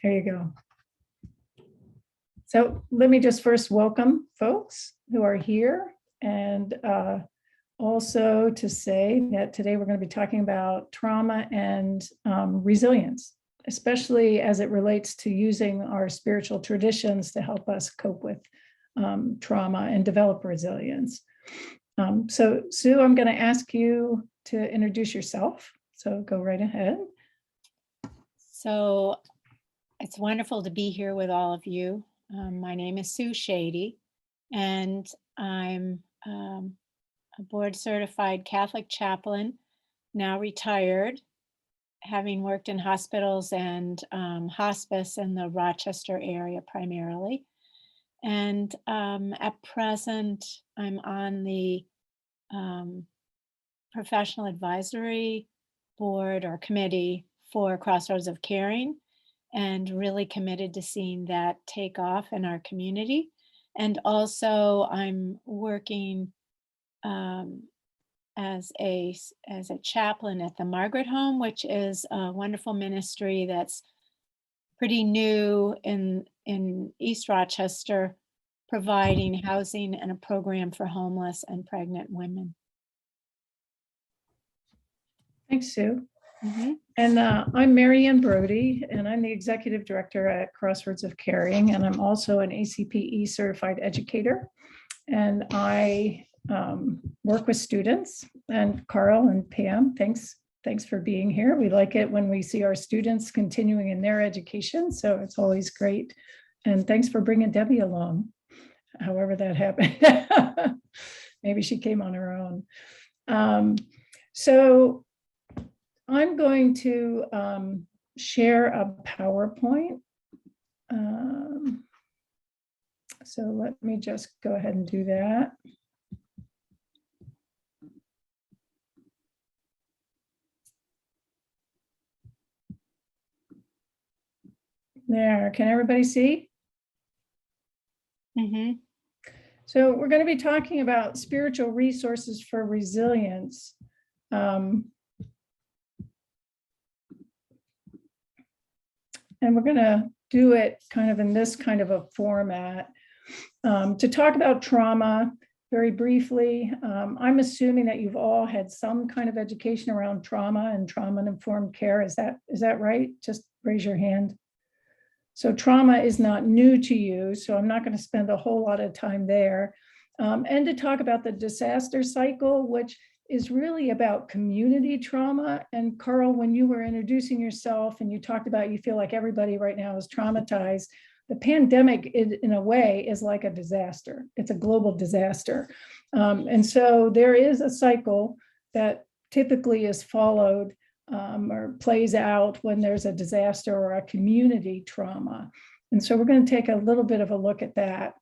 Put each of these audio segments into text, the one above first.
There you go. So let me just first welcome folks who are here, and also to say that today we're going to be talking about trauma and resilience, especially as it relates to using our spiritual traditions to help us cope with trauma and develop resilience. So Sue, I'm going to ask you to introduce yourself. So go right ahead. So it's wonderful to be here with all of you. My name is Sue Shady, and I'm a board certified Catholic chaplain, now retired, having worked in hospitals and hospice in the Rochester area primarily. And at present, I'm on the professional advisory board or committee for Crossroads of Caring, and really committed to seeing that take off in our community. And also I'm working as a chaplain at the Margaret Home, which is a wonderful ministry that's pretty new in East Rochester, providing housing and a program for homeless and pregnant women. Thanks, Sue. Mm-hmm. And I'm Mary Ann Brody, and I'm the executive director at Crossroads of Caring, and I'm also an ACPE Certified Educator. And I work with students. And Carl and Pam, thanks for being here. We like it when we see our students continuing in their education, so it's always great. And thanks for bringing Debbie along, however that happened. Maybe she came on her own. So I'm going to share a PowerPoint. So let me just go ahead and do that. There, can everybody see? Mm-hmm. So we're going to be talking about spiritual resources for resilience. And we're going to do it kind of in this kind of a format. To talk about trauma very briefly, I'm assuming that you've all had some kind of education around trauma and trauma-informed care. Is that right? Just raise your hand. So trauma is not new to you, so I'm not going to spend a whole lot of time there. And to talk about the disaster cycle, which is really about community trauma. And Carl, when you were introducing yourself and you talked about you feel like everybody right now is traumatized, the pandemic in a way is like a disaster. It's a global disaster. And so there is a cycle that typically is followed or plays out when there's a disaster or a community trauma. And so we're going to take a little bit of a look at that,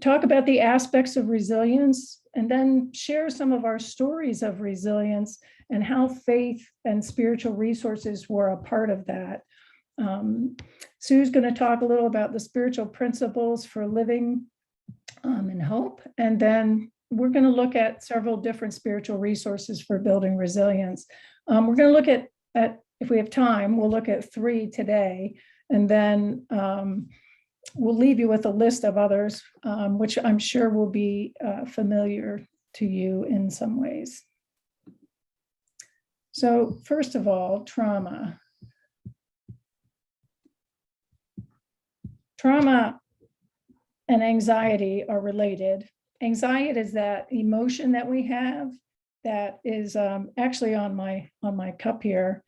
talk about the aspects of resilience, and then share some of our stories of resilience and how faith and spiritual resources were a part of that. Sue's going to talk a little about the spiritual principles for living in hope. And then we're going to look at several different spiritual resources for building resilience. We're going to look at, if we have time, we'll look at 3 today. And then we'll leave you with a list of others, which I'm sure will be familiar to you in some ways. So first of all, trauma. Trauma and anxiety are related. Anxiety is that emotion that we have that is actually on my cup here.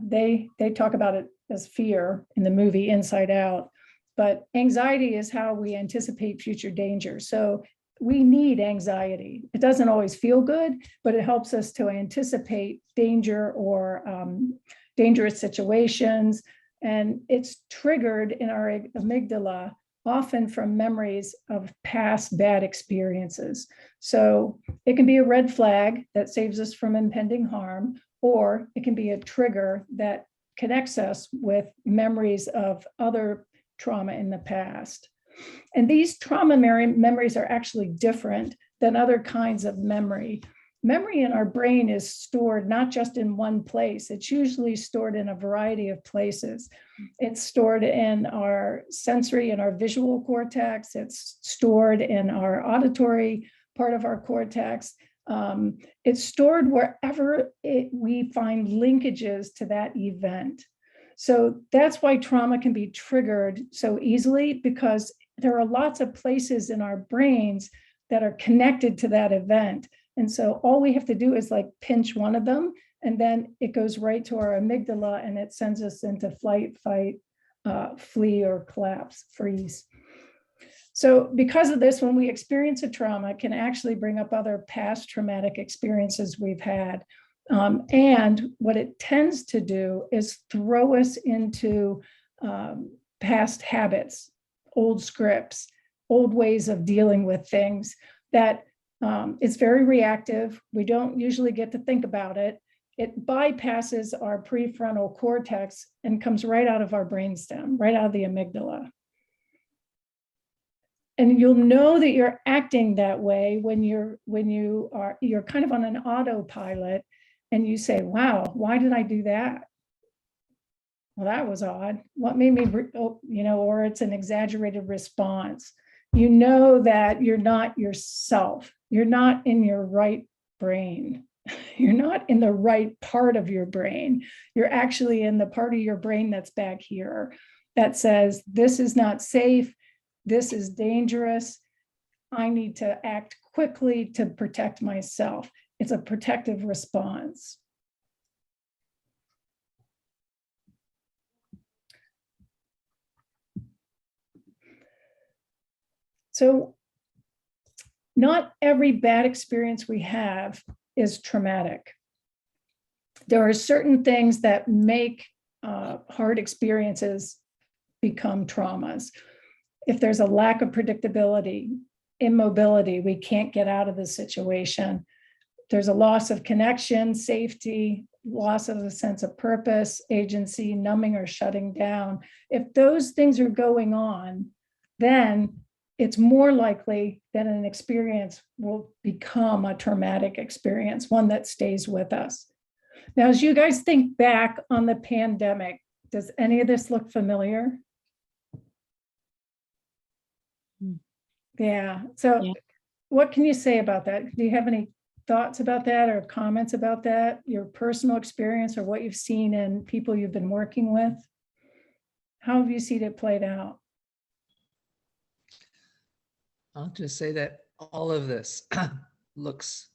They talk about it as fear in the movie Inside Out, but anxiety is how we anticipate future danger. So we need anxiety. It doesn't always feel good, but it helps us to anticipate danger or dangerous situations. And it's triggered in our amygdala, often from memories of past bad experiences. So it can be a red flag that saves us from impending harm, or it can be a trigger that connects us with memories of other trauma in the past. And these trauma memories are actually different than other kinds of memory. memory in our brain is stored not just in one place. It's usually stored in a variety of places. It's stored in our sensory and our visual cortex. It's stored in our auditory part of our cortex. It's stored wherever we find linkages to that event. So that's why trauma can be triggered so easily, because there are lots of places in our brains that are connected to that event. And so all we have to do is like pinch one of them, and then it goes right to our amygdala and it sends us into flight, fight, flee, or collapse, freeze. So because of this, when we experience a trauma, it can actually bring up other past traumatic experiences we've had. And what it tends to do is throw us into past habits, old scripts, old ways of dealing with things that it's very reactive. We don't usually get to think about it. It bypasses our prefrontal cortex and comes right out of our brainstem, right out of the amygdala. And you'll know that you're acting that way when you're kind of on an autopilot and you say, wow, why did I do that? Well, that was odd. What made me, or it's an exaggerated response. You know that you're not yourself. You're not in your right brain. You're not in the right part of your brain. You're actually in the part of your brain that's back here that says, this is not safe. This is dangerous. I need to act quickly to protect myself. It's a protective response. So not every bad experience we have is traumatic. There are certain things that make hard experiences become traumas. If there's a lack of predictability, immobility, we can't get out of the situation. There's a loss of connection, safety, loss of a sense of purpose, agency, numbing or shutting down. If those things are going on, then it's more likely that an experience will become a traumatic experience, one that stays with us. Now, as you guys think back on the pandemic, does any of this look familiar? Yeah. So yeah. What can you say about that? Do you have any thoughts about that or comments about that? Your personal experience or what you've seen in people you've been working with? How have you seen it played out? I'll just say that all of this looks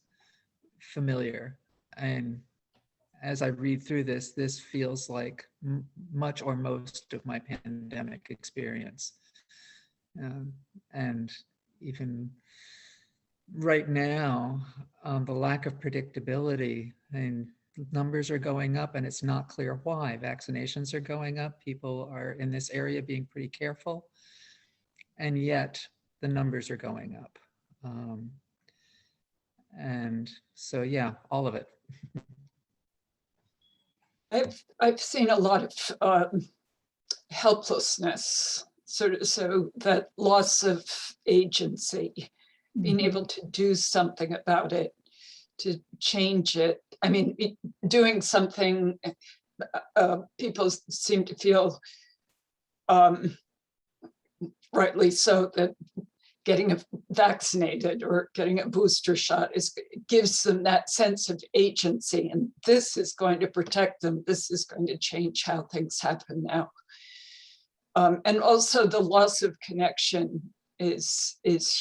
familiar. And as I read through this, this feels like much or most of my pandemic experience. And even right now, the lack of predictability, and numbers are going up and it's not clear why. Vaccinations are going up. People are in this area being pretty careful. And yet the numbers are going up. And so, yeah, all of it. I've seen a lot of helplessness, so that loss of agency, being able to do something about it, to change it. I mean, doing something, people seem to feel, rightly so, that getting vaccinated or getting a booster shot gives them that sense of agency, and this is going to protect them. This is going to change how things happen now. And also the loss of connection is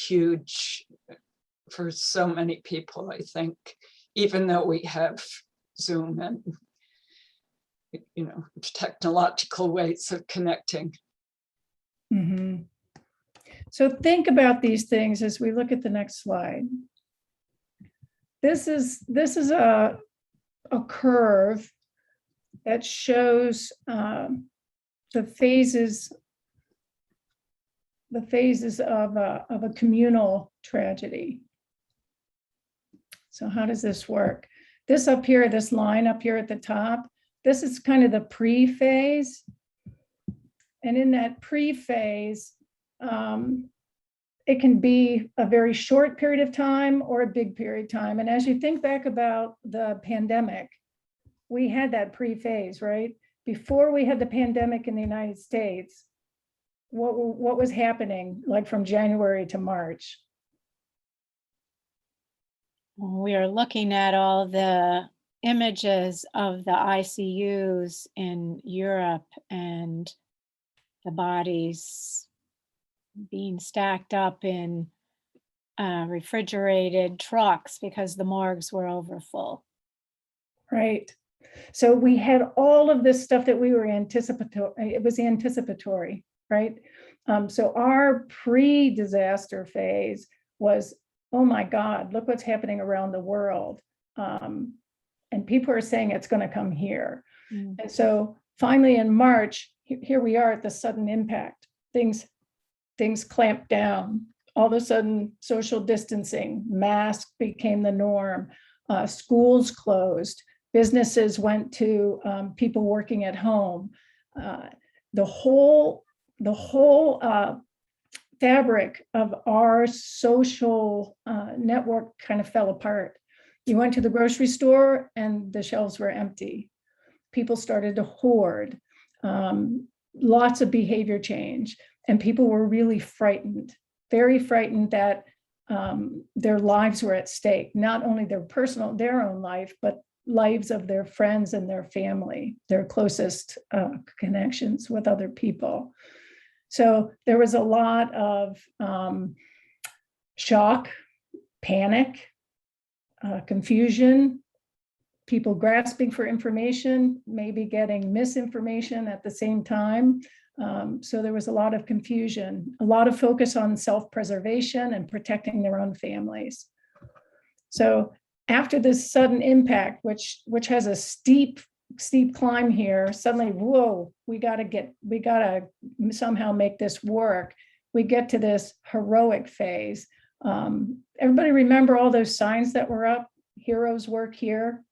huge for so many people, I think, even though we have Zoom and, technological ways of connecting. Mm-hmm. So think about these things as we look at the next slide. This is a curve that shows the phases of a communal tragedy. So how does this work? This up here, this line up here at the top, this is kind of the pre-phase. And in that pre-phase, it can be a very short period of time or a big period of time. And as you think back about the pandemic, we had that pre-phase, right? Before we had the pandemic in the United States, what was happening like from January to March? We are looking at all the images of the ICUs in Europe and the bodies being stacked up in refrigerated trucks because the morgues were overfull. Right. So we had all of this stuff that we were anticipatory. It was anticipatory, right? So our pre-disaster phase was, oh my God, look what's happening around the world. And people are saying it's going to come here. Mm. And so finally in March, here we are at the sudden impact. Things clamped down. All of a sudden, social distancing, masks became the norm. Schools closed. Businesses went to people working at home. The whole fabric of our social network kind of fell apart. You went to the grocery store and the shelves were empty. People started to hoard. Lots of behavior change, and people were really frightened, very frightened that their lives were at stake, not only their own life, but lives of their friends and their family, their closest connections with other people. So there was a lot of shock, panic, confusion, people grasping for information, maybe getting misinformation at the same time. So there was a lot of confusion, a lot of focus on self-preservation and protecting their own families. So after this sudden impact, which has a steep climb here, suddenly, whoa, we gotta somehow make this work. We get to this heroic phase. Everybody remember all those signs that were up? Heroes work here.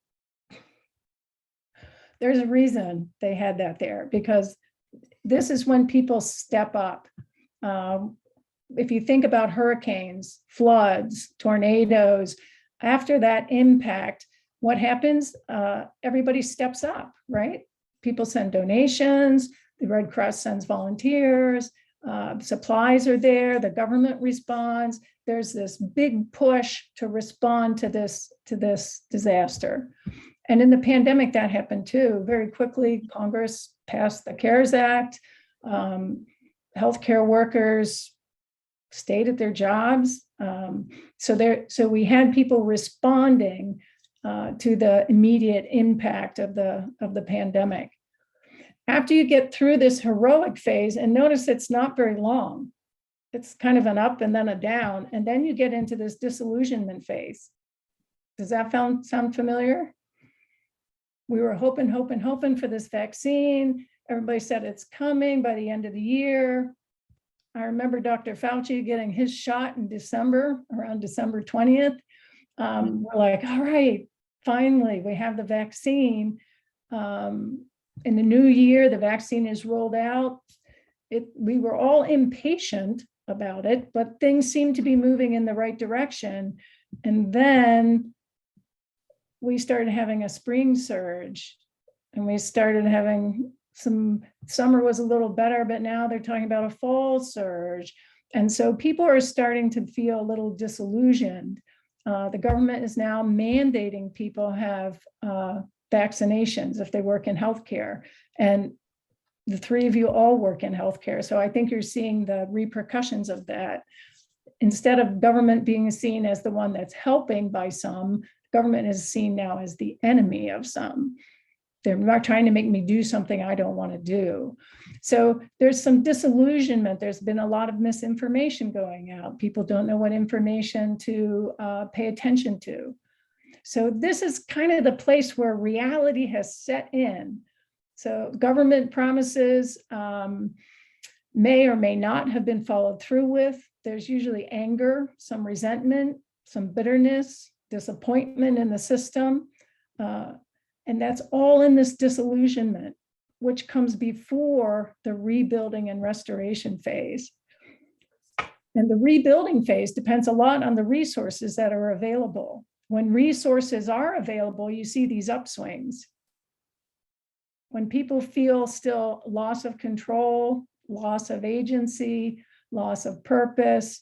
There's a reason they had that there, because this is when people step up. If you think about hurricanes, floods, tornadoes, after that impact, what happens? Everybody steps up, right? People send donations, the Red Cross sends volunteers, supplies are there, the government responds. There's this big push to respond to this disaster. And in the pandemic, that happened too. Very quickly, Congress passed the CARES Act. Healthcare workers stayed at their jobs. So we had people responding to the immediate impact of the pandemic. After you get through this heroic phase, and notice it's not very long, it's kind of an up and then a down, and then you get into this disillusionment phase. Does that sound familiar? We were hoping for this vaccine. Everybody said it's coming by the end of the year. I remember Dr. Fauci getting his shot in December, around December 20th. We're like, all right, finally, we have the vaccine. In the new year, the vaccine is rolled out. We were all impatient about it, but things seemed to be moving in the right direction. And then we started having a spring surge, and we started having summer was a little better, but now they're talking about a fall surge. And so people are starting to feel a little disillusioned. The government is now mandating people have vaccinations if they work in healthcare. And the three of you all work in healthcare. So I think you're seeing the repercussions of that. Instead of government being seen as the one that's helping by some, government is seen now as the enemy of some. They're not trying to make me do something I don't want to do. So there's some disillusionment. There's been a lot of misinformation going out. People don't know what information to pay attention to. So this is kind of the place where reality has set in. So government promises may or may not have been followed through with. There's usually anger, some resentment, some bitterness, disappointment in the system. And that's all in this disillusionment, which comes before the rebuilding and restoration phase. And the rebuilding phase depends a lot on the resources that are available. When resources are available, you see these upswings. When people feel still loss of control, loss of agency, loss of purpose,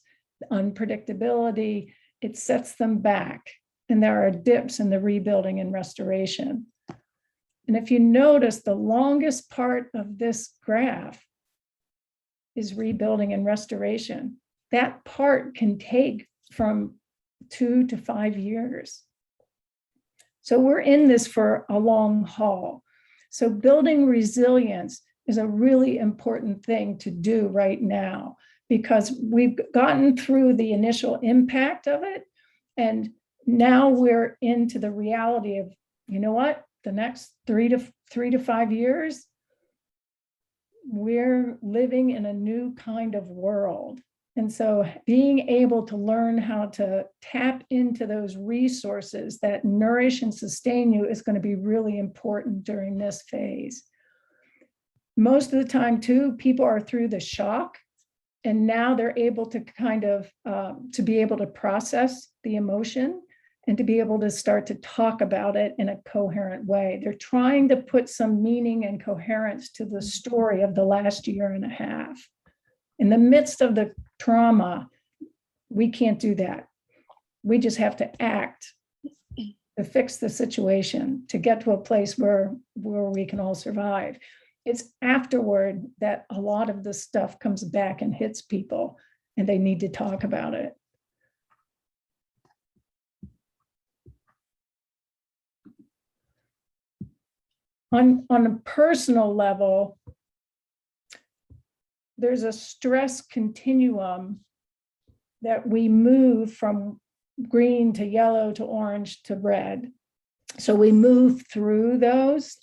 unpredictability, it sets them back. And there are dips in the rebuilding and restoration. And if you notice, the longest part of this graph is rebuilding and restoration. That part can take from 2 to 5 years. So we're in this for a long haul. So building resilience is a really important thing to do right now, because we've gotten through the initial impact of it. And now we're into the reality of, you know what, the next 3 to 5 years, we're living in a new kind of world. And so being able to learn how to tap into those resources that nourish and sustain you is going to be really important during this phase. Most of the time too, people are through the shock, and now they're able to kind of, to be able to process the emotion and to be able to start to talk about it in a coherent way. They're trying to put some meaning and coherence to the story of the last year and a half. In the midst of the trauma, we can't do that. We just have to act to fix the situation, to get to a place where we can all survive. It's afterward that a lot of this stuff comes back and hits people, and they need to talk about it. On a personal level, there's a stress continuum that we move from green to yellow to orange to red. So we move through those,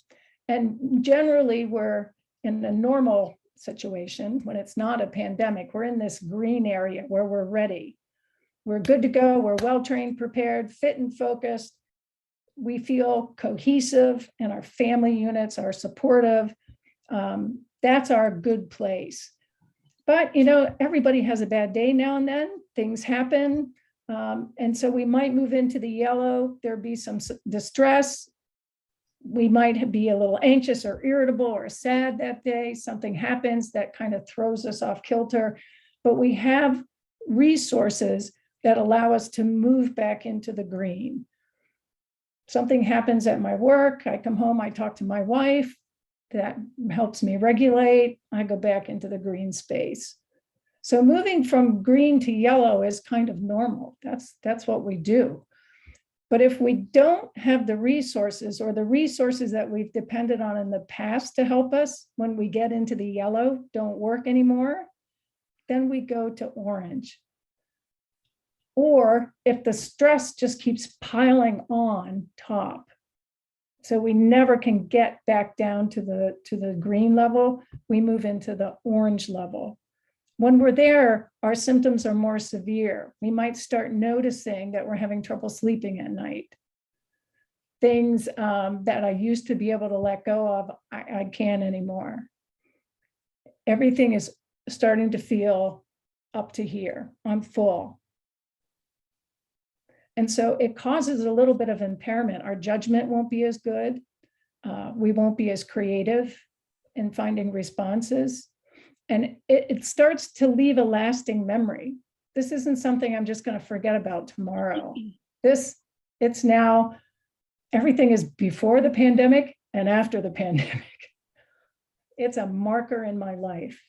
and generally we're in a normal situation when it's not a pandemic. We're in this green area where we're ready. We're good to go. We're well-trained, prepared, fit and focused. We feel cohesive, and our family units are supportive. That's our good place. But, you know, everybody has a bad day now and then. Things happen. And so we might move into the yellow. There'd be some distress. We might be a little anxious or irritable or sad that day. Something happens that kind of throws us off kilter. But we have resources that allow us to move back into the green. Something happens at my work. I come home, I talk to my wife. That helps me regulate. I go back into the green space. So moving from green to yellow is kind of normal. That's what we do. But if we don't have the resources, or the resources that we've depended on in the past to help us when we get into the yellow don't work anymore, then we go to orange. Or if the stress just keeps piling on top, so we never can get back down to the green level, we move into the orange level. When we're there, our symptoms are more severe. We might start noticing that we're having trouble sleeping at night. Things that I used to be able to let go of, I can't anymore. Everything is starting to feel up to here. I'm full. And so it causes a little bit of impairment. Our judgment won't be as good. We won't be as creative in finding responses. And it starts to leave a lasting memory. This isn't something I'm just going to forget about tomorrow. It's now, everything is before the pandemic and after the pandemic. It's a marker in my life.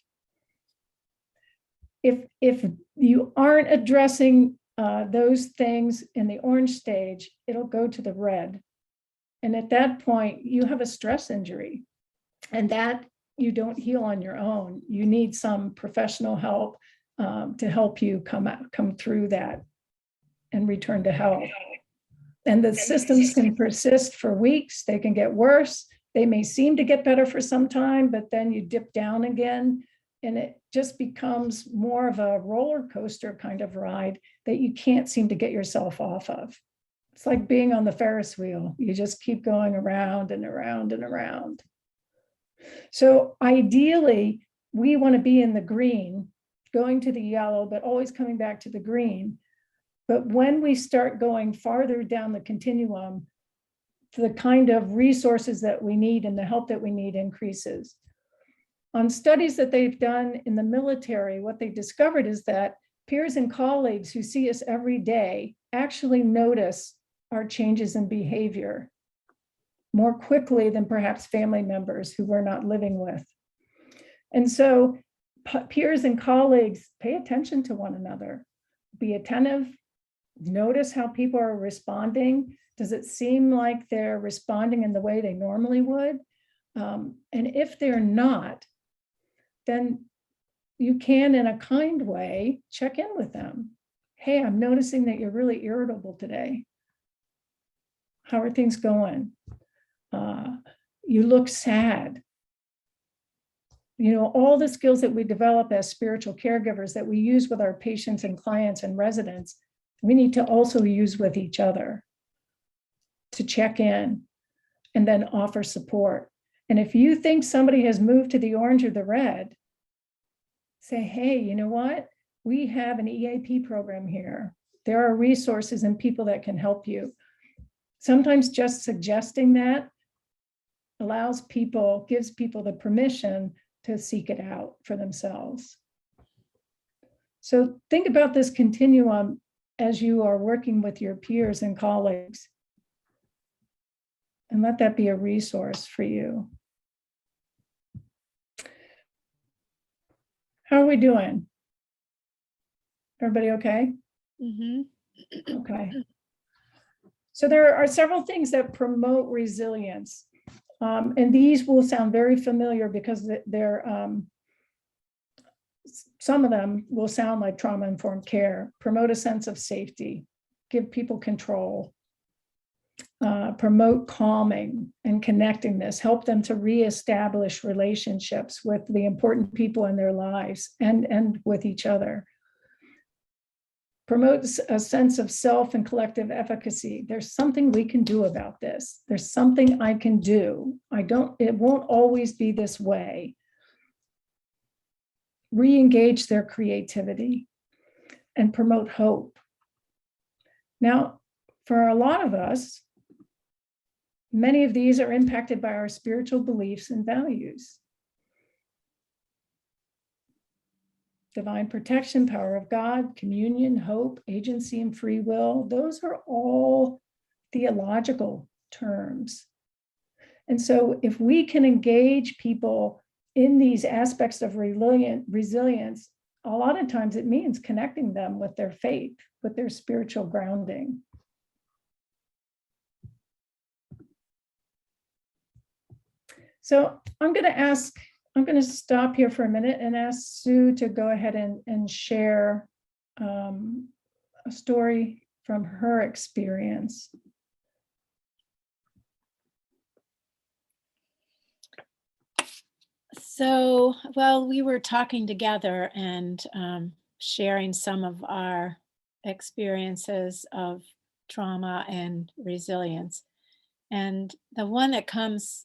If you aren't addressing those things in the orange stage, it'll go to the red. And at that point, you have a stress injury, and that you don't heal on your own. You need some professional help to help you come through that and return to health. And the systems can persist for weeks. They can get worse. They may seem to get better for some time, but then you dip down again. And it just becomes more of a roller coaster kind of ride that you can't seem to get yourself off of. It's like being on the Ferris wheel. You just keep going around and around and around. So ideally, we want to be in the green going to the yellow, but always coming back to the green. But when we start going farther down the continuum, the kind of resources that we need and the help that we need increases. On studies that they've done in the military, what they discovered is that peers and colleagues who see us every day actually notice our changes in behavior more quickly than perhaps family members who we're not living with. And so peers and colleagues pay attention to one another, be attentive, notice how people are responding. Does it seem like they're responding in the way they normally would? And if they're not, then you can, in a kind way, check in with them. Hey, I'm noticing that you're really irritable today. How are things going? You look sad. You know, all the skills that we develop as spiritual caregivers that we use with our patients and clients and residents, we need to also use with each other to check in and then offer support. And if you think somebody has moved to the orange or the red, say, hey, you know what? We have an EAP program here. There are resources and people that can help you. Sometimes just suggesting that gives people the permission to seek it out for themselves. So think about this continuum as you are working with your peers and colleagues, and let that be a resource for you. How are we doing? Everybody okay? Mm-hmm. Okay. So there are several things that promote resilience. And these will sound very familiar because some of them will sound like trauma-informed care. Promote a sense of safety, give people control, promote calming and connectedness, help them to reestablish relationships with the important people in their lives and with each other. Promotes a sense of self and collective efficacy. There's something we can do about this. There's something I can do. It won't always be this way. Re-engage their creativity and promote hope. Now, for a lot of us, many of these are impacted by our spiritual beliefs and values. Divine protection, power of God, communion, hope, agency, and free will. Those are all theological terms. And so if we can engage people in these aspects of resilience, a lot of times it means connecting them with their faith, with their spiritual grounding. So I'm going to stop here for a minute and ask Sue to go ahead and share a story from her experience. So, well, we were talking together and sharing some of our experiences of trauma and resilience. And the one that comes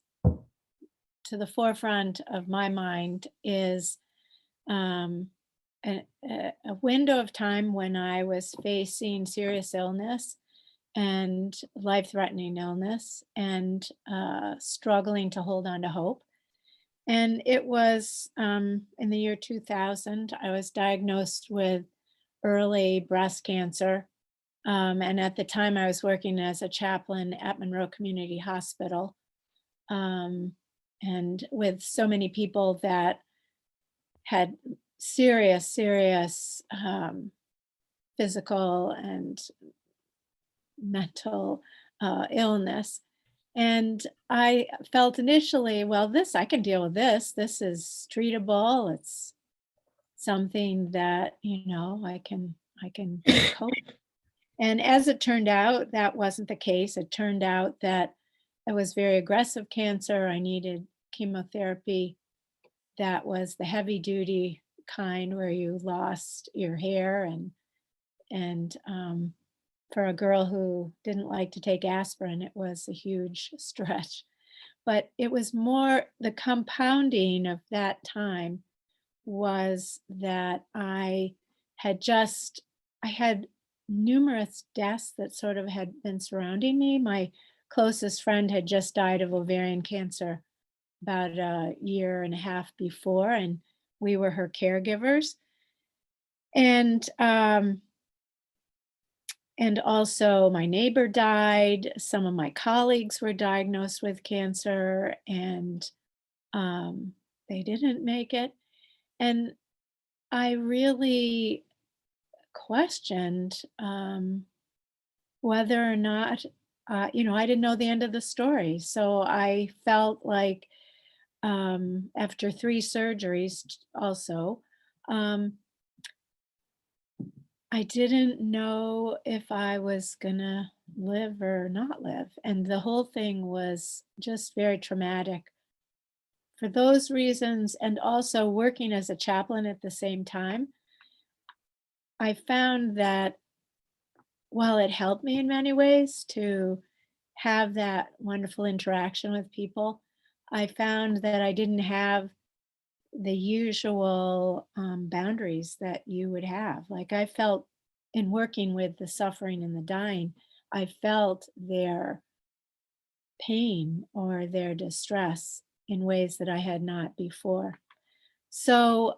to the forefront of my mind is a window of time when I was facing serious illness and life-threatening illness and struggling to hold on to hope. And it was in the year 2000, I was diagnosed with early breast cancer. And at the time I was working as a chaplain at Monroe Community Hospital. And with so many people that had serious physical and mental illness. And I felt initially, well, I can deal with this. This is treatable. It's something that, I can cope. And as it turned out, that wasn't the case. It turned out that it was very aggressive cancer. I needed chemotherapy that was the heavy duty kind where you lost your hair and for a girl who didn't like to take aspirin, it was a huge stretch. But it was more the compounding of that time was that I had numerous deaths that sort of had been surrounding me. My closest friend had just died of ovarian cancer about a year and a half before, and we were her caregivers. And also my neighbor died. Some of my colleagues were diagnosed with cancer, and they didn't make it. And I really questioned whether or not, I didn't know the end of the story. So I felt like after 3 surgeries also, um, I didn't know if I was gonna live or not live. And the whole thing was just very traumatic for those reasons. And also working as a chaplain at the same time, I found that while it helped me in many ways to have that wonderful interaction with people, I found that I didn't have the usual boundaries that you would have. Like I felt in working with the suffering and the dying, I felt their pain or their distress in ways that I had not before. So,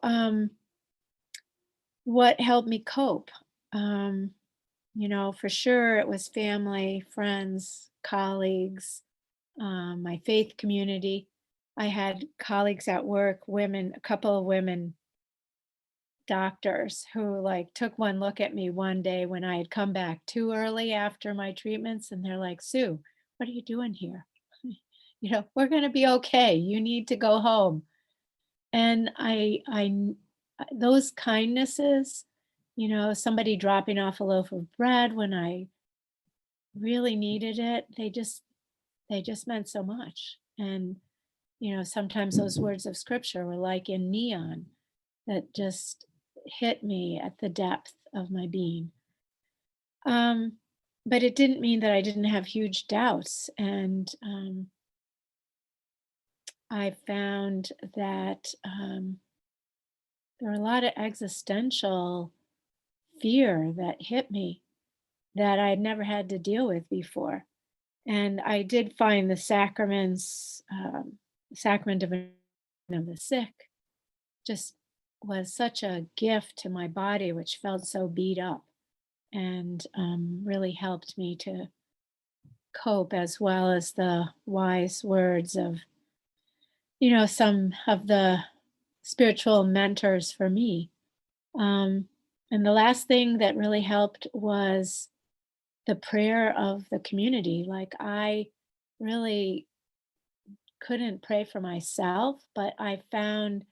what helped me cope? For sure, it was family, friends, colleagues, my faith community. I had colleagues at work, women, a couple of women doctors who like took one look at me one day when I had come back too early after my treatments, and they're like, "Sue, what are you doing here? We're going to be okay. You need to go home." And those kindnesses, somebody dropping off a loaf of bread when I really needed it, they just meant so much. And sometimes those words of scripture were like in neon that just hit me at the depth of my being. But it didn't mean that I didn't have huge doubts. And I found that there were a lot of existential fear that hit me that I had never had to deal with before. And I did find the sacraments, sacrament of the sick, just was such a gift to my body, which felt so beat up, and really helped me to cope, as well as the wise words of, some of the spiritual mentors for me. And the last thing that really helped was the prayer of the community. Like I really couldn't pray for myself, but I found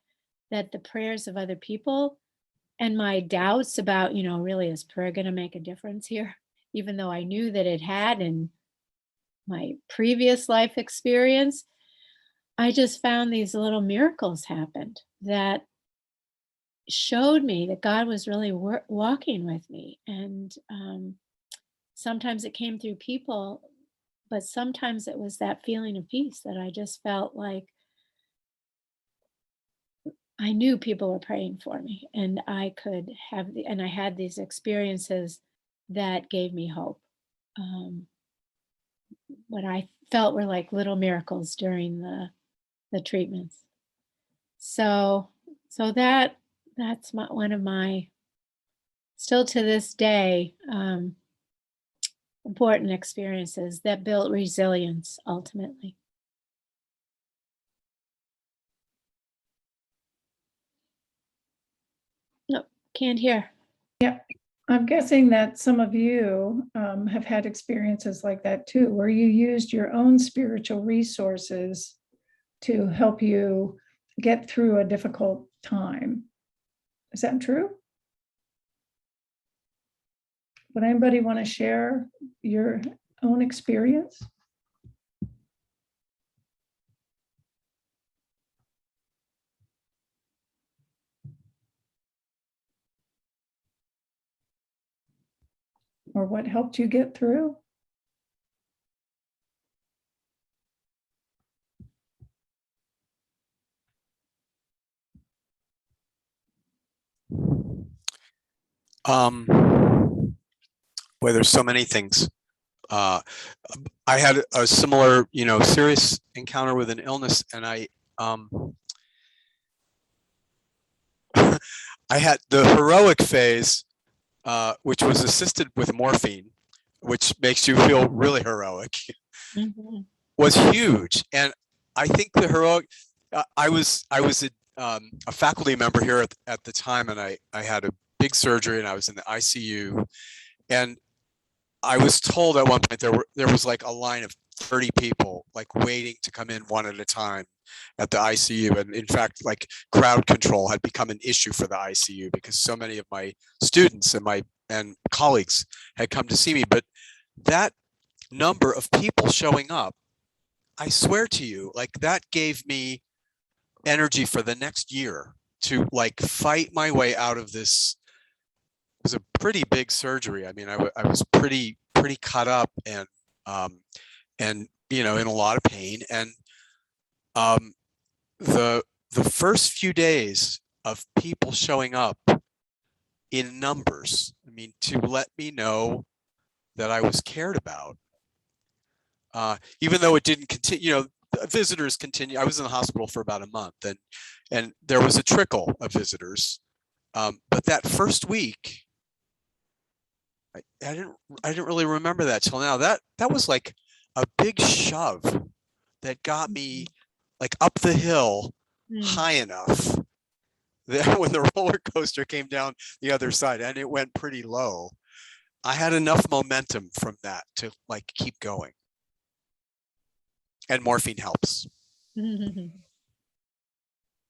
that the prayers of other people and my doubts about, really is prayer going to make a difference here? Even though I knew that it had in my previous life experience, I just found these little miracles happened that showed me that God was really walking with me. And sometimes it came through people, but sometimes it was that feeling of peace that I just felt like I knew people were praying for me, and I could and I had these experiences that gave me hope. Um, what I felt were like little miracles during the treatments. So, that's one of my, still to this day, important experiences that built resilience ultimately. No, can't hear. I'm guessing that some of you have had experiences like that too, where you used your own spiritual resources to help you get through a difficult time. Is that true? Would anybody want to share your own experience? Or what helped you get through? Boy, there's so many things. I had a similar, serious encounter with an illness, and I had the heroic phase, which was assisted with morphine, which makes you feel really heroic, was huge. And I think the heroic, I was a faculty member here at the time, and I had a big surgery, and I was in the ICU, and I was told at one point there was like a line of 30 people like waiting to come in one at a time at the ICU. And in fact, like crowd control had become an issue for the ICU because so many of my students and colleagues had come to see me. But that number of people showing up, I swear to you, like that gave me energy for the next year to like fight my way out of this. It was a pretty big surgery. I mean, I was pretty cut up and in a lot of pain. And the first few days of people showing up in numbers, I mean, to let me know that I was cared about, even though it didn't continue, visitors continue. I was in the hospital for about a month, and there was a trickle of visitors. But that first week, I didn't really remember that till now. That was like a big shove that got me like up the hill high enough that when the roller coaster came down the other side, and it went pretty low, I had enough momentum from that to like keep going. And morphine helps. Well,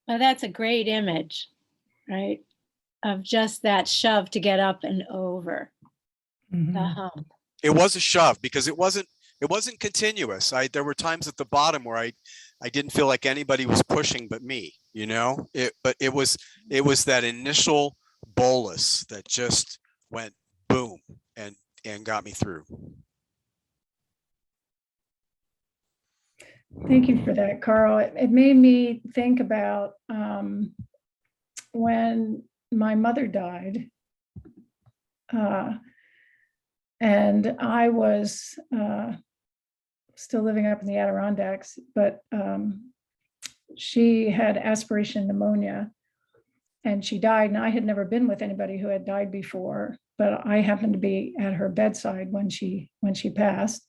that's a great image, right? Of just that shove to get up and over the hump. It was a shove because it wasn't continuous. There were times at the bottom where I didn't feel like anybody was pushing but me, but it was that initial bolus that just went boom and got me through. Thank you for that, Carl. It made me think about when my mother died, and I was still living up in the Adirondacks, but she had aspiration pneumonia and she died. And I had never been with anybody who had died before, but I happened to be at her bedside when she passed.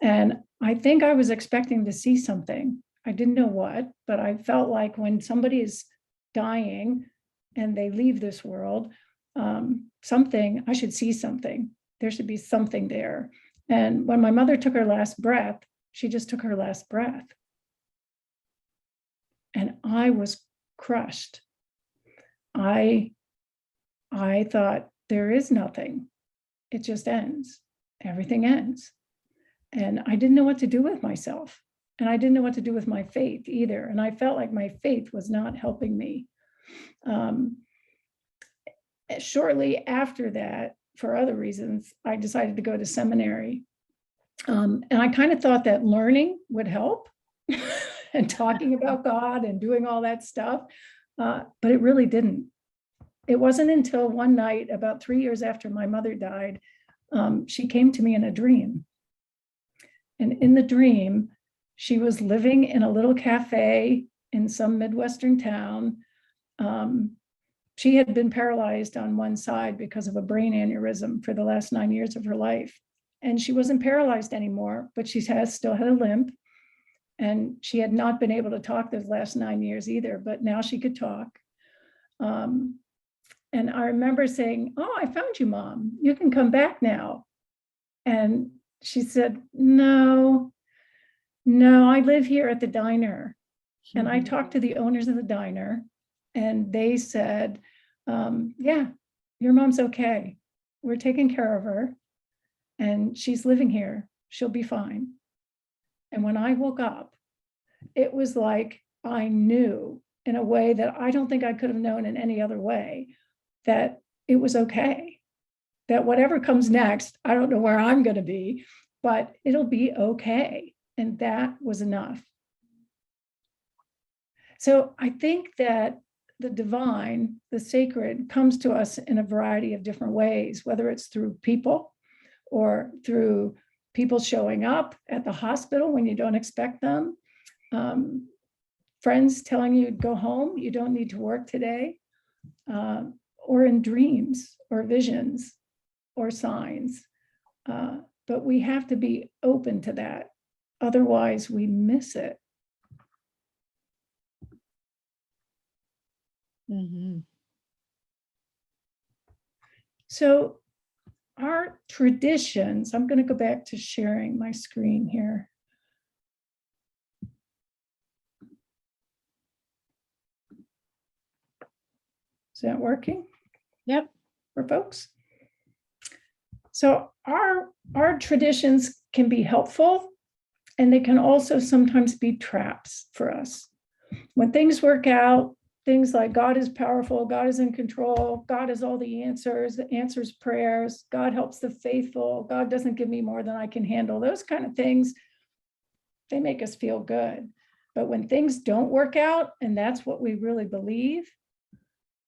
And I think I was expecting to see something. I didn't know what, but I felt like when somebody is dying and they leave this world, I should see something. There should be something there. And when my mother took her last breath, she just took her last breath. And I was crushed. I thought, there is nothing. It just ends. Everything ends. And I didn't know what to do with myself. And I didn't know what to do with my faith either. And I felt like my faith was not helping me. Shortly after that, for other reasons, I decided to go to seminary. And I kind of thought that learning would help and talking about God and doing all that stuff. But it really didn't. It wasn't until one night, about 3 years after my mother died, she came to me in a dream. And in the dream, she was living in a little cafe in some Midwestern town. She had been paralyzed on one side because of a brain aneurysm for the last 9 years of her life. And she wasn't paralyzed anymore, but she still had a limp. And she had not been able to talk those last 9 years either, but now she could talk. And I remember saying, "Oh, I found you, Mom. You can come back now." And she said, no, I live here at the diner. And I talked to the owners of the diner and they said, yeah, your mom's okay. We're taking care of her and she's living here. She'll be fine. And when I woke up, it was like I knew in a way that I don't think I could have known in any other way that it was okay. That whatever comes next, I don't know where I'm going to be, but it'll be okay. And that was enough. So I think that the divine, the sacred, comes to us in a variety of different ways, whether it's through people or through people showing up at the hospital when you don't expect them, friends telling you to go home, you don't need to work today, or in dreams or visions or signs. But we have to be open to that. Otherwise, we miss it. Mm-hmm. So our traditions, I'm going to go back to sharing my screen here. Is that working? Yep. For folks? So our traditions can be helpful, and they can also sometimes be traps for us. When things work out, things like God is powerful, God is in control, God has all the answers, answers prayers, God helps the faithful, God doesn't give me more than I can handle. Those kind of things, they make us feel good. But when things don't work out, and that's what we really believe,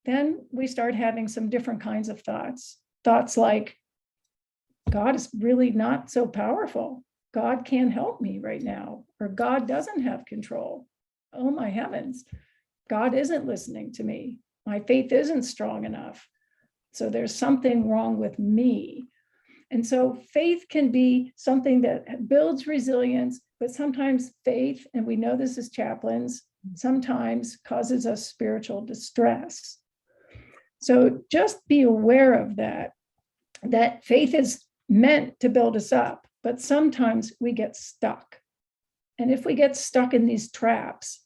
then we start having some different kinds of thoughts. Thoughts like, God is really not so powerful. God can't help me right now, or God doesn't have control. Oh my heavens, God isn't listening to me. My faith isn't strong enough. So there's something wrong with me. And so faith can be something that builds resilience, but sometimes faith, and we know this as chaplains, sometimes causes us spiritual distress. So just be aware of that faith is meant to build us up, but sometimes we get stuck. And if we get stuck in these traps,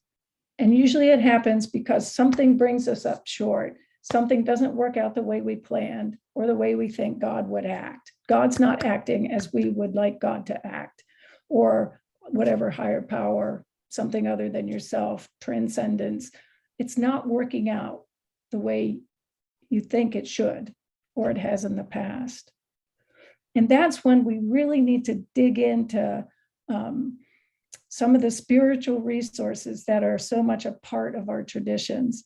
and usually it happens because something brings us up short, something doesn't work out the way we planned or the way we think God would act. God's not acting as we would like God to act, or whatever higher power, something other than yourself, transcendence. It's not working out the way you think it should, or it has in the past. And that's when we really need to dig into some of the spiritual resources that are so much a part of our traditions.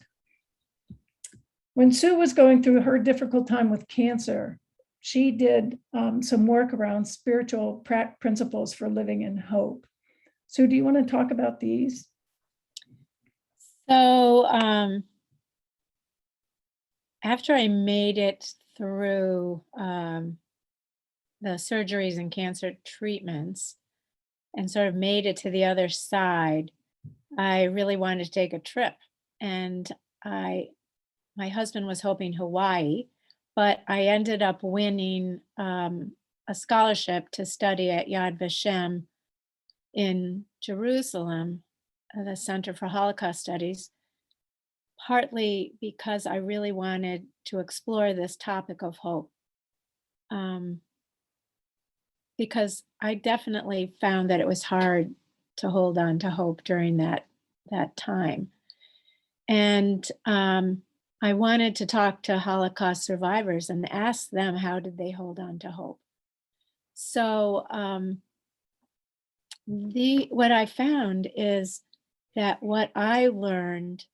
When Sue was going through her difficult time with cancer, she did some work around spiritual principles for living in hope. Sue, do you want to talk about these? So after I made it through the surgeries and cancer treatments and sort of made it to the other side, I really wanted to take a trip. And my husband was hoping Hawaii, but I ended up winning a scholarship to study at Yad Vashem in Jerusalem, the Center for Holocaust Studies, partly because I really wanted to explore this topic of hope. Because I definitely found that it was hard to hold on to hope during that time. And I wanted to talk to Holocaust survivors and ask them, how did they hold on to hope? So what I found is that what I learned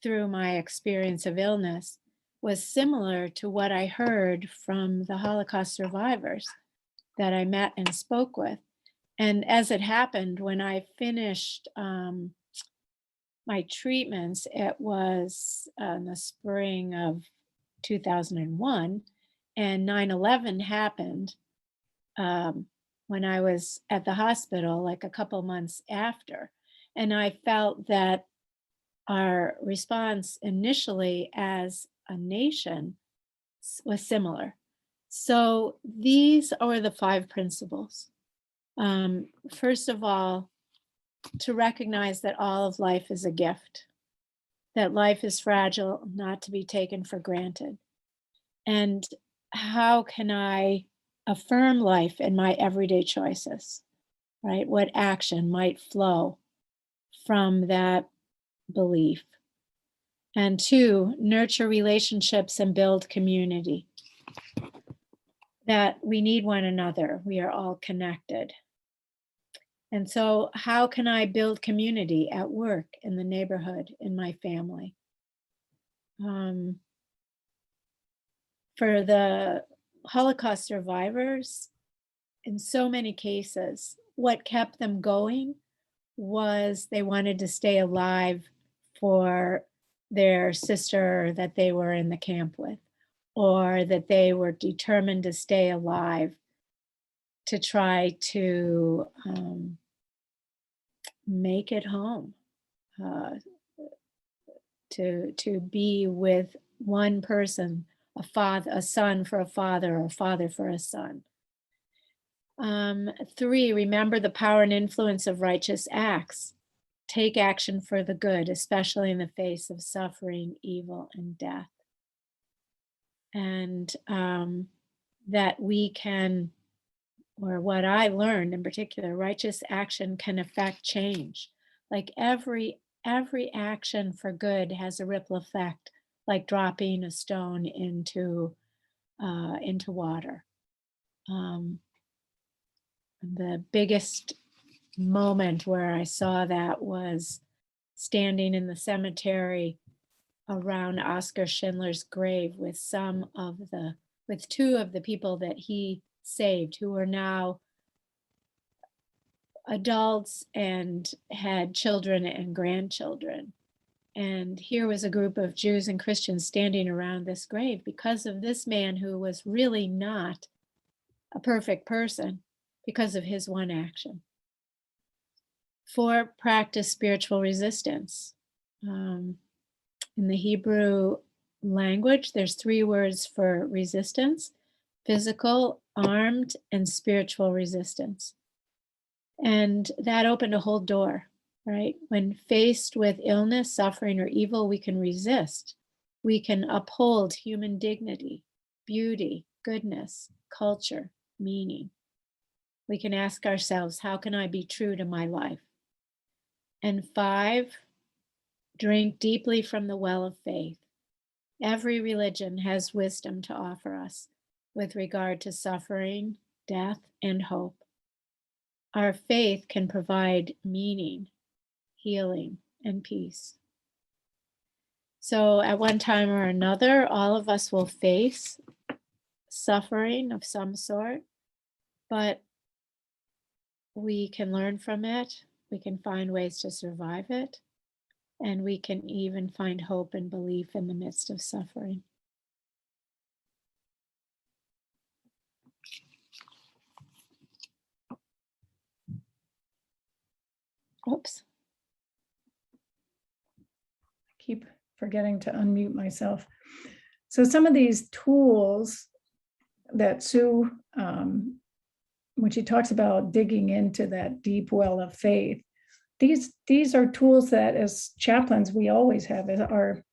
through my experience of illness was similar to what I heard from the Holocaust survivors that I met and spoke with. And as it happened, when I finished my treatments, it was in the spring of 2001, and 9/11 happened when I was at the hospital, like a couple months after. And I felt that our response initially as a nation was similar. So these are the 5 principles. First of all, to recognize that all of life is a gift, that life is fragile, not to be taken for granted. And how can I affirm life in my everyday choices, right? What action might flow from that belief? And 2, nurture relationships and build community. That we need one another. We are all connected. And so how can I build community at work, in the neighborhood, in my family? For the Holocaust survivors, in so many cases, what kept them going was they wanted to stay alive for their sister that they were in the camp with, or that they were determined to stay alive to try to make it home, to be with one person, a son for a father, or a father for a son. 3, remember the power and influence of righteous acts. Take action for the good, especially in the face of suffering, evil, and death. And that we can, or what I learned in particular, righteous action can affect change. Like every action for good has a ripple effect, like dropping a stone into water. The biggest moment where I saw that was standing in the cemetery around Oskar Schindler's grave with two of the people that he saved, who are now adults and had children and grandchildren. And here was a group of Jews and Christians standing around this grave because of this man who was really not a perfect person, because of his one action. 4, practice spiritual resistance. In the Hebrew language, there's 3 words for resistance: physical, armed, and spiritual resistance. And that opened a whole door, right? When faced with illness, suffering, or evil, we can resist. We can uphold human dignity, beauty, goodness, culture, meaning. We can ask ourselves, how can I be true to my life? And 5, drink deeply from the well of faith. Every religion has wisdom to offer us with regard to suffering, death, and hope. Our faith can provide meaning, healing, and peace. So at one time or another, all of us will face suffering of some sort, but we can learn from it, we can find ways to survive it, and we can even find hope and belief in the midst of suffering. Oops. I keep forgetting to unmute myself. So some of these tools that Sue, when she talks about digging into that deep well of faith, these are tools that as chaplains we always have at our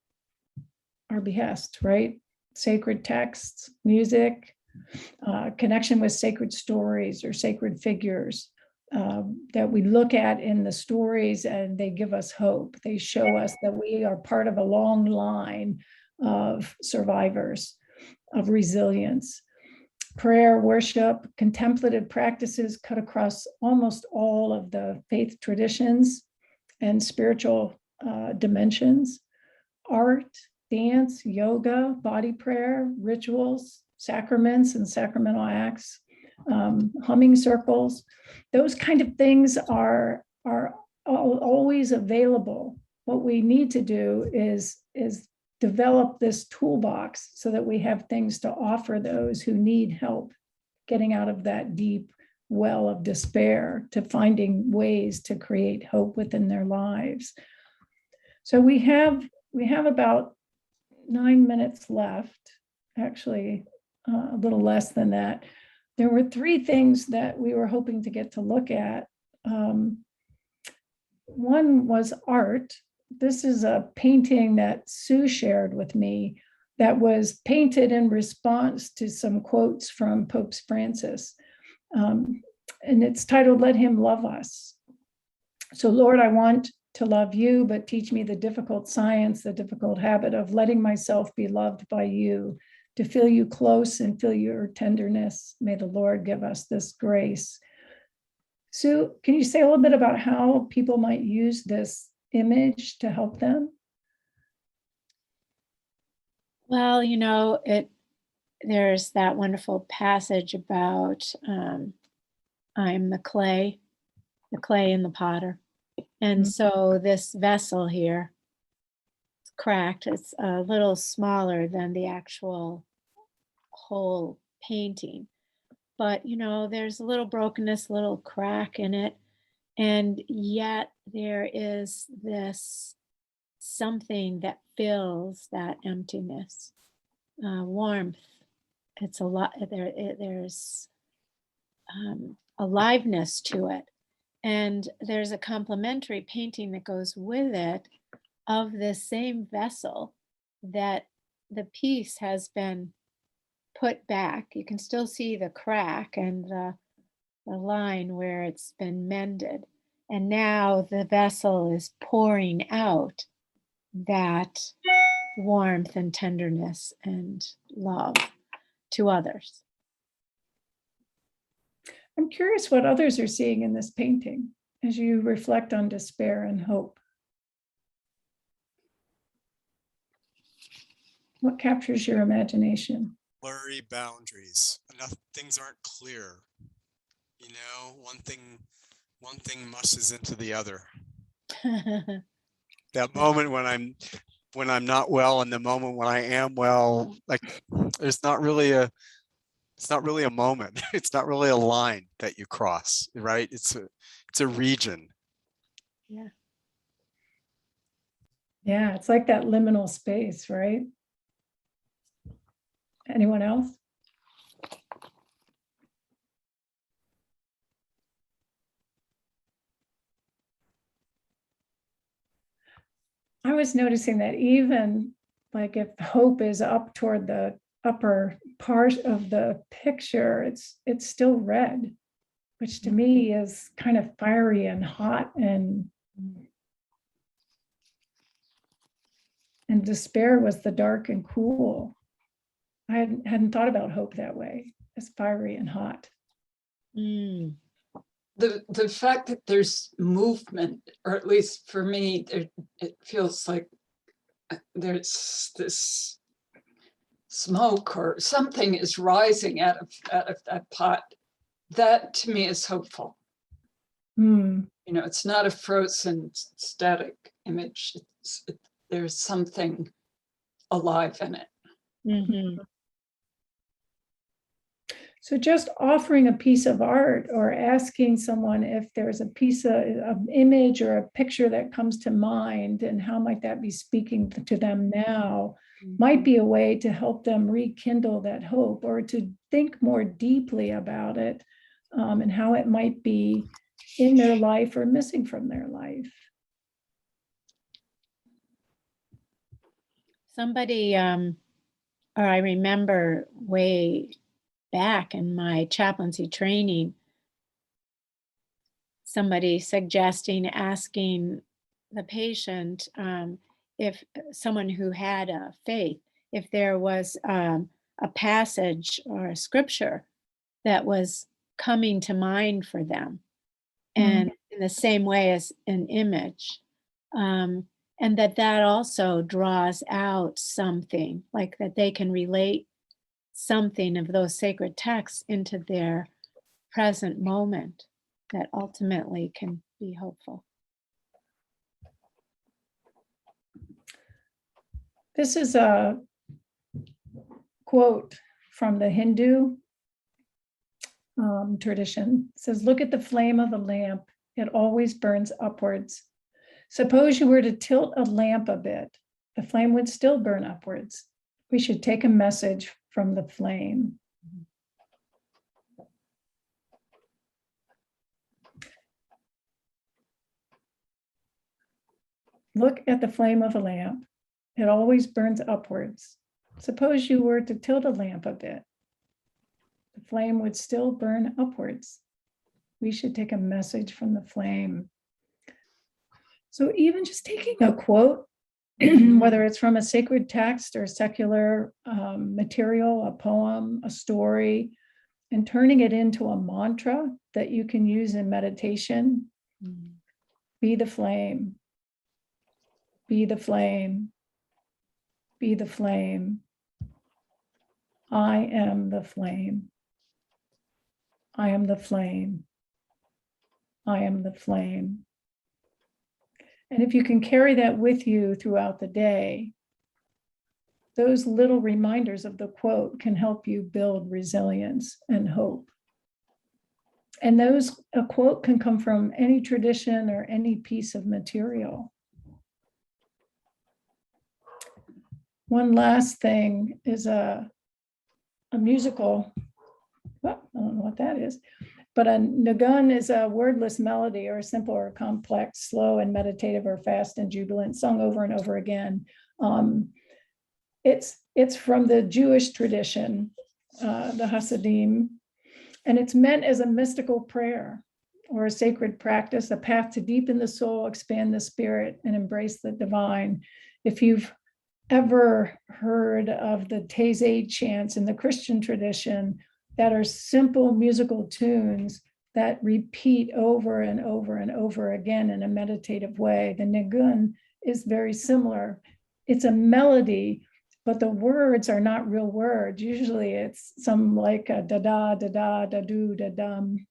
behest, right? Sacred texts, music, connection with sacred stories or sacred figures that we look at in the stories, and they give us hope. They show us that we are part of a long line of survivors, of resilience. Prayer, worship, contemplative practices cut across almost all of the faith traditions and spiritual dimensions. Art, dance, yoga, body prayer, rituals, sacraments and sacramental acts, humming circles, those kind of things are always available. What we need to do is develop this toolbox so that we have things to offer those who need help getting out of that deep well of despair, to finding ways to create hope within their lives. So we have about 9 minutes left, actually a little less than that. There were 3 things that we were hoping to get to look at. One was art. This is a painting that Sue shared with me that was painted in response to some quotes from Pope Francis. And it's titled, "Let Him Love Us." So, Lord, I want to love you, but teach me the difficult science, the difficult habit of letting myself be loved by you, to feel you close and feel your tenderness. May the Lord give us this grace. Sue, can you say a little bit about how people might use this image to help them? Well, there's that wonderful passage about I'm the clay in the potter. And so this vessel here, it's cracked. It's a little smaller than the actual whole painting. But, there's a little brokenness, a little crack in it. And yet there is this something that fills that emptiness, warmth. It's a lot. There's aliveness to it, and there's a complementary painting that goes with it of this same vessel that the piece has been put back. You can still see the crack and the line where it's been mended, and now the vessel is pouring out that warmth and tenderness and love to others. I'm curious what others are seeing in this painting as you reflect on despair and hope. What captures your imagination? Blurry boundaries. Enough things aren't clear. One thing mushes into the other. That moment when I'm not well and the moment when I am well, like it's not really a moment. It's not really a line that you cross, right? It's a region. Yeah, it's like that liminal space, right? Anyone else? I was noticing that even like if hope is up toward the upper part of the picture, it's still red, which to me is kind of fiery and hot, and despair was the dark and cool. I hadn't thought about hope that way, as fiery and hot. The fact that there's movement, or at least for me, it feels like there's this smoke or something is rising out of that pot. That to me is hopeful. It's not a frozen static image. There's something alive in it. So just offering a piece of art or asking someone if there's a piece of image or a picture that comes to mind and how might that be speaking to them now might be a way to help them rekindle that hope, or to think more deeply about it, and how it might be in their life or missing from their life. Somebody, or I remember way back in my chaplaincy training, somebody asking the patient, if someone who had a faith, if there was a passage or a scripture that was coming to mind for them, and in the same way as an image, and that also draws out something, like that they can relate something of those sacred texts into their present moment that ultimately can be hopeful. This is a quote from the Hindu tradition. It says, "Look at the flame of a lamp. It always burns upwards. Suppose you were to tilt a lamp a bit, the flame would still burn upwards. We should take a message from the flame." Look at the flame of a lamp. It always burns upwards. Suppose you were to tilt a lamp a bit, the flame would still burn upwards. We should take a message from the flame. So even just taking a quote, whether it's from a sacred text or secular material, a poem, a story, and turning it into a mantra that you can use in meditation. Be the flame. Be the flame. Be the flame. I am the flame. I am the flame. I am the flame. And if you can carry that with you throughout the day, those little reminders of the quote can help you build resilience and hope. And a quote can come from any tradition or any piece of material. One last thing is a musical, well, I don't know what that is, but a nagun is a wordless melody, or simple or complex, slow and meditative, or fast and jubilant, sung over and over again. It's from the Jewish tradition, the Hasidim, and it's meant as a mystical prayer or a sacred practice, a path to deepen the soul, expand the spirit, and embrace the divine. If you've ever heard of the Taizé chants in the Christian tradition, that are simple musical tunes that repeat over and over and over again in a meditative way, the nigun is very similar. It's a melody, but the words are not real words. Usually it's some like a da-da, da-da, da-do, da-dum.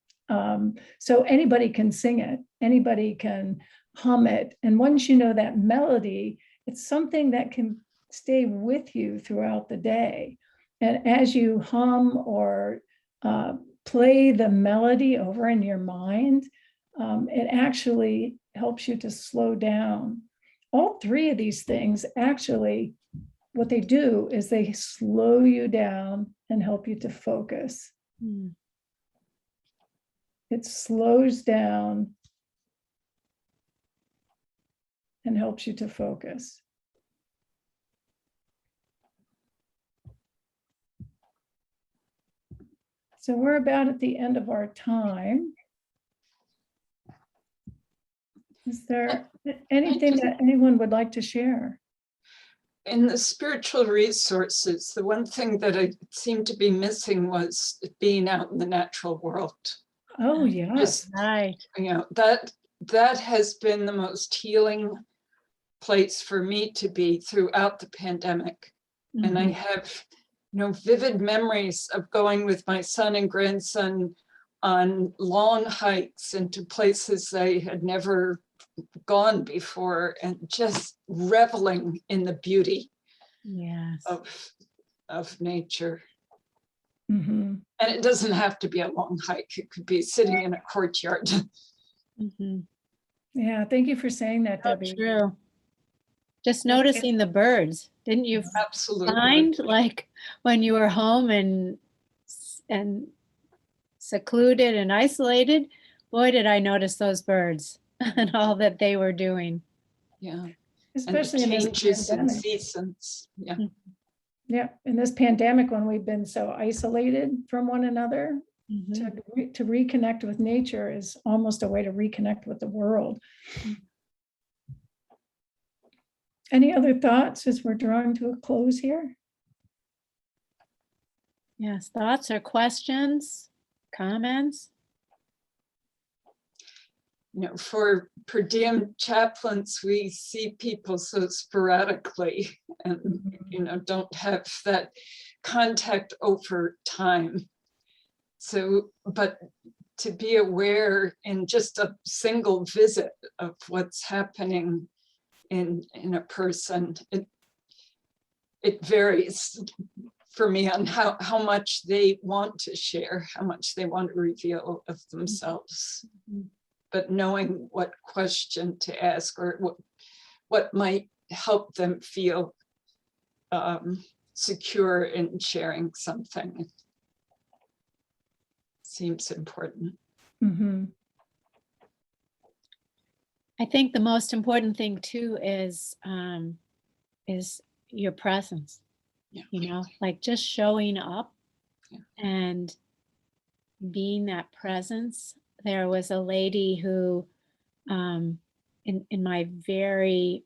So anybody can sing it, anybody can hum it. And once you know that melody, it's something that can stay with you throughout the day. And as you hum or play the melody over in your mind, it actually helps you to slow down. All three of these things actually, what they do is they slow you down and help you to focus. It slows down and helps you to focus. So we're about at the end of our time. Is there anything that anyone would like to share? In the spiritual resources, the one thing that I seemed to be missing was being out in the natural world. Oh, yes. Right. You know, that has been the most healing place for me to be throughout the pandemic. And I have, vivid memories of going with my son and grandson on long hikes into places I had never gone before, and just reveling in the beauty of nature. And it doesn't have to be a long hike. It could be sitting in a courtyard. Yeah, thank you for saying that, Debbie. True. Just noticing the birds. Didn't you Absolutely find, like, when you were home and secluded and isolated, boy, did I notice those birds and all that they were doing. Yeah. Especially and the in changes this in pandemic. seasons. Yeah. Yeah, in this pandemic, when we've been so isolated from one another, to reconnect with nature is almost a way to reconnect with the world. Any other thoughts as we're drawing to a close here? Yes, thoughts or questions, comments? For per diem chaplains, we see people so sporadically and, don't have that contact over time. So, but to be aware in just a single visit of what's happening in a person, it varies for me on how much they want to share, how much they want to reveal of themselves. But knowing what question to ask or what might help them feel secure in sharing something seems important. I think the most important thing too is your presence. Like just showing up and being that presence. There was a lady who, in my very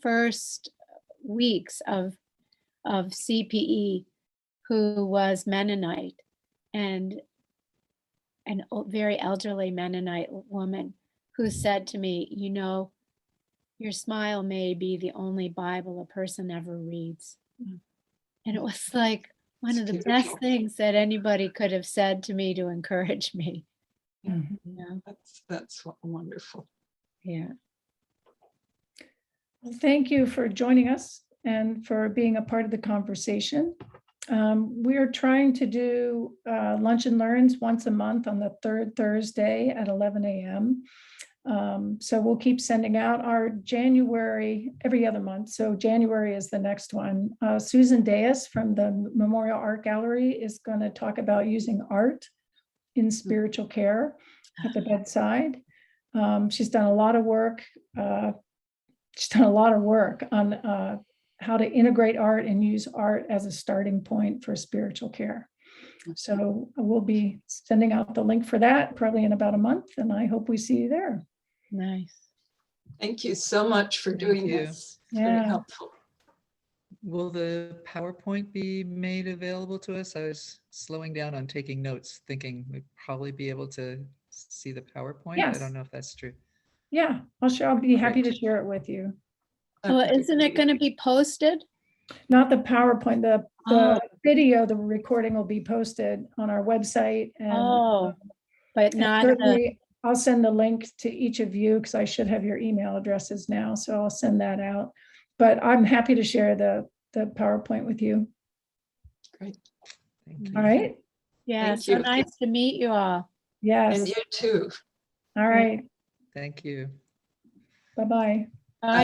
first weeks of CPE, who was Mennonite, and an very elderly Mennonite woman who said to me, your smile may be the only Bible a person ever reads. And it was like one of the It's best beautiful. things that anybody could have said to me to encourage me. Mhm. Yeah. That's wonderful. Yeah. Well, thank you for joining us and for being a part of the conversation. We are trying to do lunch and learns once a month on the third Thursday at 11 a.m. So we'll keep sending out our January every other month. So January is the next one. Susan Deas from the Memorial Art Gallery is going to talk about using art in spiritual care at the bedside. She's done a lot of work. She's done a lot of work on how to integrate art and use art as a starting point for spiritual care. So we'll be sending out the link for that probably in about a month, and I hope we see you there. Nice. Thank you so much for doing you. this. Very Yeah. helpful. Will the PowerPoint be made available to us? I was slowing down on taking notes, thinking we'd probably be able to see the PowerPoint. I Yes. don't know if that's true. Yeah, I'll be happy to Great. share it with you. Well, isn't it going to be posted? Not the PowerPoint, the Oh. video, the recording will be posted on our website. And Oh, but and not the, certainly I'll send the link to each of you because I should have your email addresses now. So I'll send that out. But I'm happy to share the PowerPoint with you. Great. Thank you. All right. yeah, Thank so you. nice to meet you all. Yes. And you too. All right. Thank you. Bye-bye. Bye.